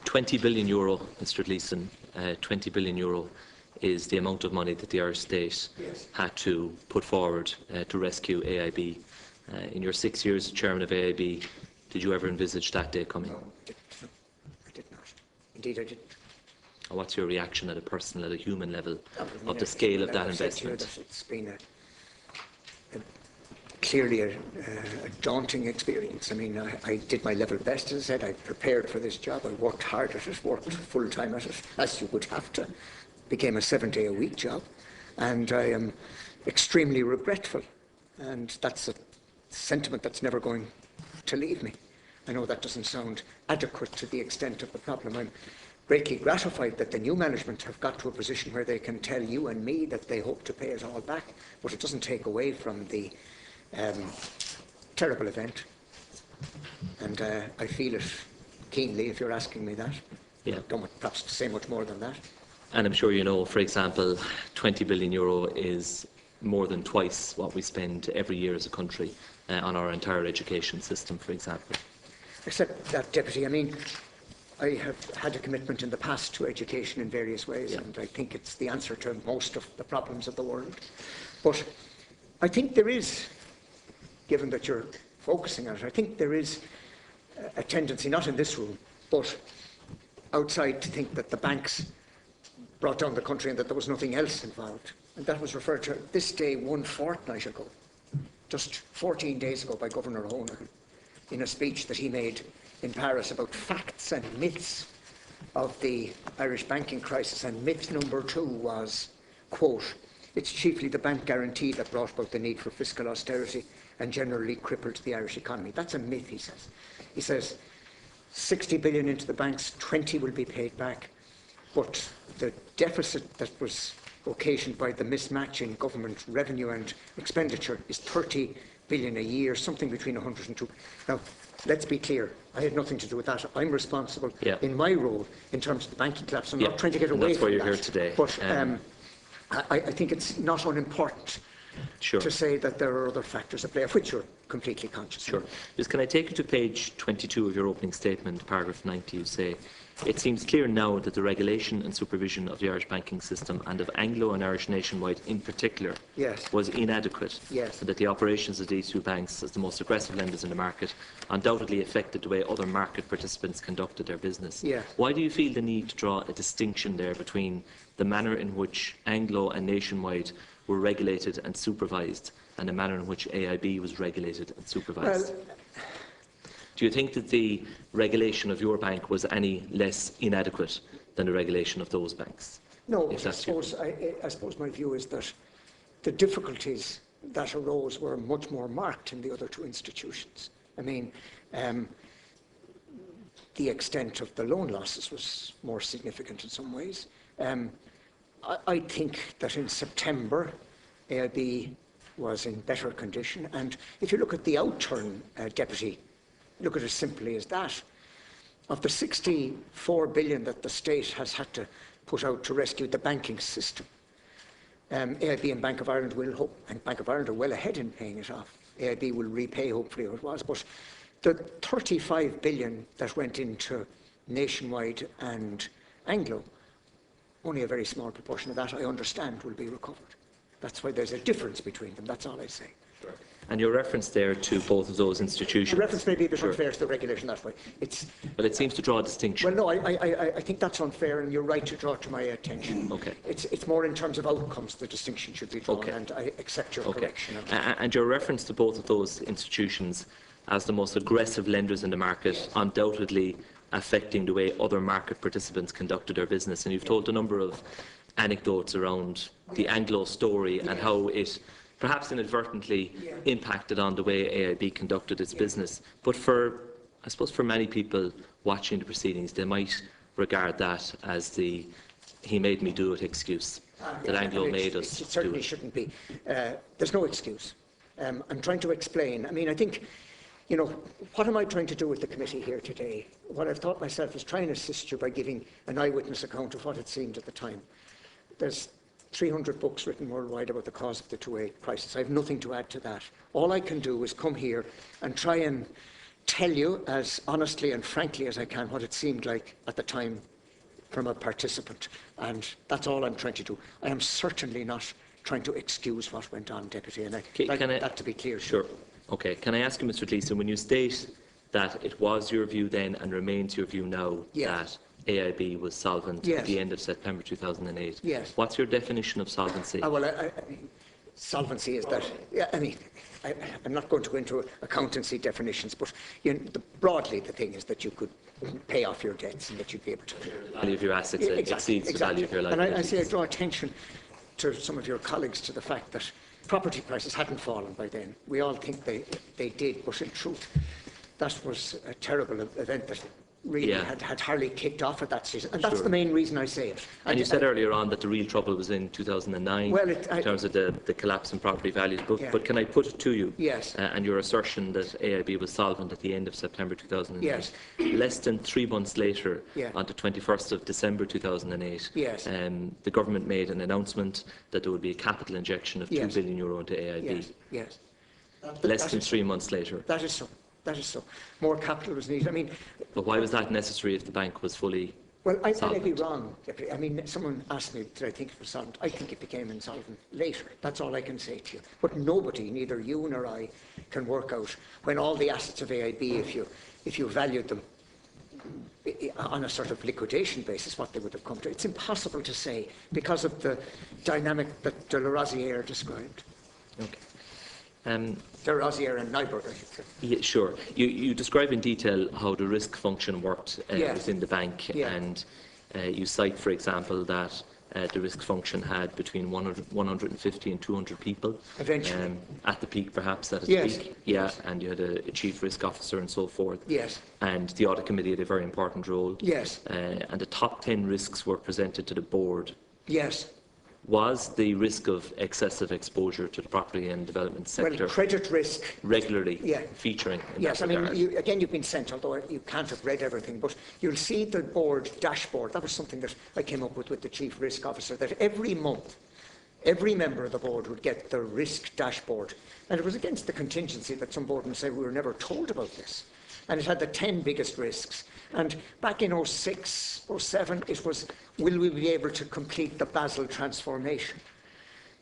€20 billion, Mr Gleeson, €20 billion is the amount of money that the Irish state had to put forward to rescue AIB. In your 6 years as chairman of AIB, did you ever envisage that day coming? No, I did not. Indeed, I didn't. And what's your reaction at a personal, at a human level, of the scale of that investment? It's been clearly a daunting experience. I mean, I did my level best, as I said. I prepared for this job. I worked hard at it, worked full-time at it, as you would have to. Became a 7-day-a-week job. And I am extremely regretful. And that's a sentiment that's never going to leave me. I know that doesn't sound adequate to the extent of the problem. I'm greatly gratified that the new management have got to a position where they can tell you and me that they hope to pay it all back, but it doesn't take away from the terrible event. And I feel it keenly, if you're asking me that. Yeah. I don't want perhaps to say much more than that. And I'm sure you know, for example, €20 billion is more than twice what we spend every year as a country on our entire education system, for example. Except that, Deputy, I mean, I have had a commitment in the past to education in various ways, and I think it's the answer to most of the problems of the world. But I think there is, given that you're focusing on it, I think there is a tendency, not in this room, but outside, to think that the banks brought down the country and that there was nothing else involved. And that was referred to this day 1 fortnight ago, just 14 days ago, by Governor Honan, in a speech that he made in Paris about facts and myths of the Irish banking crisis. And myth number 2 was, quote, "It's chiefly the bank guarantee that brought about the need for fiscal austerity and generally crippled the Irish economy." That's a myth, he says. He says 60 billion into the banks, 20 will be paid back. But the deficit that was occasioned by the mismatch in government revenue and expenditure is 30 billion a year, something between 100 and 2. Now, let's be clear, I had nothing to do with that. I'm responsible in my role in terms of the banking collapse. I'm not trying to get away from that. That's why you're here today. But I think it's not unimportant to say that there are other factors at play, of which you're completely conscious. Sure. Just can I take you to page 22 of your opening statement, paragraph 90? You say, "It seems clear now that the regulation and supervision of the Irish banking system and of Anglo and Irish nationwide in particular was inadequate, and that the operations of these two banks as the most aggressive lenders in the market undoubtedly affected the way other market participants conducted their business." Why do you feel the need to draw a distinction there between the manner in which Anglo and Nationwide were regulated and supervised and the manner in which AIB was regulated and supervised? Well, do you think that the regulation of your bank was any less inadequate than the regulation of those banks? No, I suppose my view is that the difficulties that arose were much more marked in the other two institutions. I mean, the extent of the loan losses was more significant in some ways. I think that in September, AIB was in better condition. And if you look at the outturn, Deputy, look at it simply as that. Of the 64 billion that the state has had to put out to rescue the banking system, AIB and Bank of Ireland and Bank of Ireland are well ahead in paying it off. AIB will repay, hopefully, what it was. But the 35 billion that went into Nationwide and Anglo, only a very small proportion of that, I understand, will be recovered. That's why there's a difference between them. That's all I say. And your reference there to both of those institutions. The reference may be a bit unfair to the regulation that way. Well, it seems to draw a distinction. Well, no, I think that's unfair, and you're right to draw it to my attention. Okay. It's more in terms of outcomes the distinction should be drawn, and I accept your correction. And your reference to both of those institutions as the most aggressive lenders in the market, undoubtedly affecting the way other market participants conducted their business. And you've told a number of anecdotes around the Anglo story and how it perhaps inadvertently impacted on the way AIB conducted its business. But I suppose for many people watching the proceedings, they might regard that as the "he made me do it" excuse, that Anglo made us do it. It certainly shouldn't be. There's no excuse. I'm trying to explain. I mean, I think, you know, what am I trying to do with the committee here today? What I've thought myself is trying to assist you by giving an eyewitness account of what it seemed at the time. There's 300 books written worldwide about the cause of the 2008 crisis. I have nothing to add to that. All I can do is come here and try and tell you as honestly and frankly as I can what it seemed like at the time from a participant, and that's all I'm trying to do. I am certainly not trying to excuse what went on, Deputy, and I'd like that to be clear. Sure. Okay. Can I ask you, Mr. Gleeson, when you state that it was your view then and remains your view now that AIB was solvent at the end of September 2008, what's your definition of solvency? Solvency is that, I'm not going to go into accountancy definitions, but broadly the thing is that you could pay off your debts and that you'd be able to... The value of your assets exceeds the value of your liabilities. And I draw attention to some of your colleagues to the fact that property prices hadn't fallen by then. We all think they did, but in truth, that was a terrible event that really had hardly kicked off at that season. And that's the main reason I say it. And you said earlier on that the real trouble was in 2009 in terms of the collapse in property values. But can I put it to you, and your assertion that AIB was solvent at the end of September 2008, less than 3 months later, on the 21st of December 2008, the government made an announcement that there would be a capital injection of €2 billion into AIB. Less than 3 months later. That is so. That is so. More capital was needed. But why was that necessary if the bank was fully I solvent? may be wrong. Someone asked me, did I think it was solvent? I think it became insolvent later. That's all I can say to you. But nobody, neither you nor I, can work out when all the assets of AIB, if you valued them on a sort of liquidation basis, what they would have come to. It's impossible to say because of the dynamic that de Larosière described. Okay. De Larosière and Nyberg, I should say. Yeah, sure. You describe in detail how the risk function worked within the bank, and you cite, for example, that the risk function had between 150 and 200 people. Eventually. At the peak, perhaps, at its peak. And you had a chief risk officer and so forth. And the audit committee had a very important role. And the top 10 risks were presented to the board. Was the risk of excessive exposure to the property and development sector credit risk regularly featuring in that regard? You've been sent, although you can't have read everything, but you'll see the board dashboard. That was something that I came up with the chief risk officer, that every month every member of the board would get the risk dashboard, and it was against the contingency that some boardmen say we were never told about this. And it had the 10 biggest risks. And back in 06, 07, it was, will we be able to complete the Basel transformation?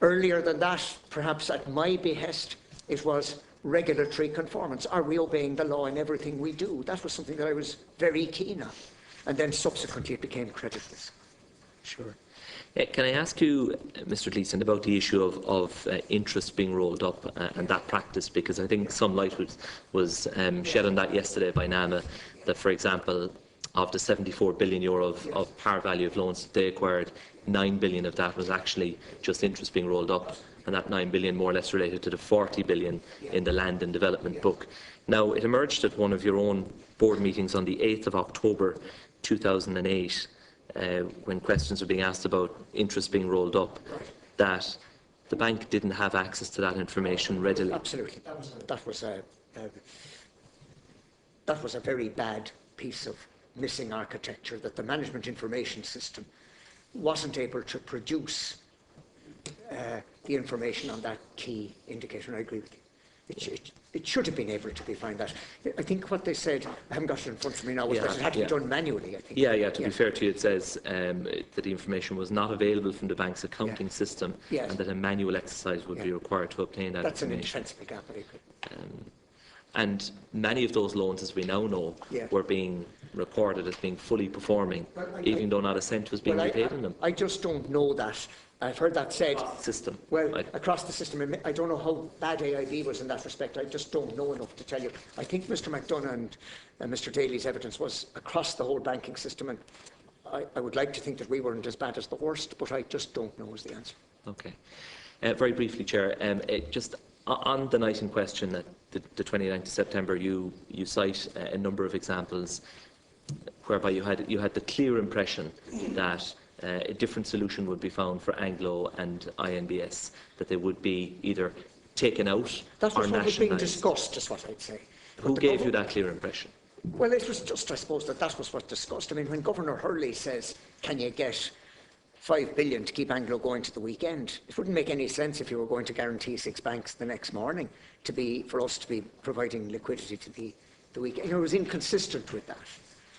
Earlier than that, perhaps at my behest, it was regulatory conformance. Are we obeying the law in everything we do? That was something that I was very keen on. And then subsequently it became credit risk. Sure. Can I ask you, Mr. Gleeson, about the issue of interest being rolled up and that practice, because I think some light was shed on that yesterday by NAMA, that, for example, of the €74 billion of par value of loans that they acquired, 9 billion of that was actually just interest being rolled up, and that 9 billion more or less related to the 40 billion in the land and development book. Now, it emerged at one of your own board meetings on the 8th of October 2008, when questions were being asked about interest being rolled up, that the bank didn't have access to that information readily. Absolutely. That was a very bad piece of missing architecture, that the management information system wasn't able to produce the information on that key indicator. And I agree with you. It should have been able to be found that. I think what they said, I haven't got it in front of me now, was that it had to be done manually, I think. To be fair to you, it says that the information was not available from the bank's accounting system, and that a manual exercise would be required to obtain that information. That's an indispensable gap, I agree. And many of those loans, as we now know, were being recorded as being fully performing, even though not a cent was being repaid in them. I just don't know that. I've heard that said. System. Well, across the system. I don't know how bad AIB was in that respect. I just don't know enough to tell you. I think Mr. McDonough and Mr. Daly's evidence was across the whole banking system, and I would like to think that we weren't as bad as the worst, but I just don't know is the answer. Okay. Very briefly, Chair, just on the night in question, the 29th of September, you cite a number of examples whereby you had the clear impression that a different solution would be found for Anglo and INBS, that they would be either taken out or nationalised. That was what was being discussed, is what I'd say. Who gave you that clear impression? Well, it was just, I suppose, that was what discussed. I mean, when Governor Hurley says, can you get 5 billion to keep Anglo going to the weekend, it wouldn't make any sense if you were going to guarantee 6 banks the next morning for us to be providing liquidity to the the weekend. It was inconsistent with that.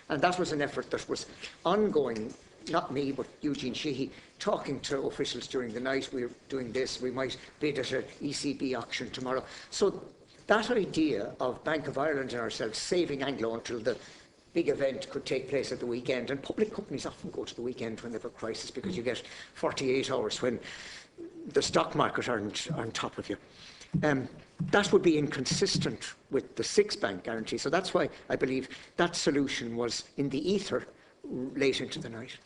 And that was an effort that was ongoing, not me, but Eugene Sheehy, talking to officials during the night. We're doing this, we might bid at an ECB auction tomorrow. So that idea of Bank of Ireland and ourselves saving Anglo until the big event could take place at the weekend, and public companies often go to the weekend when they have a crisis because you get 48 hours when the stock market aren't on top of you. That would be inconsistent with the 6-bank guarantee. So that's why I believe that solution was in the ether late into the night.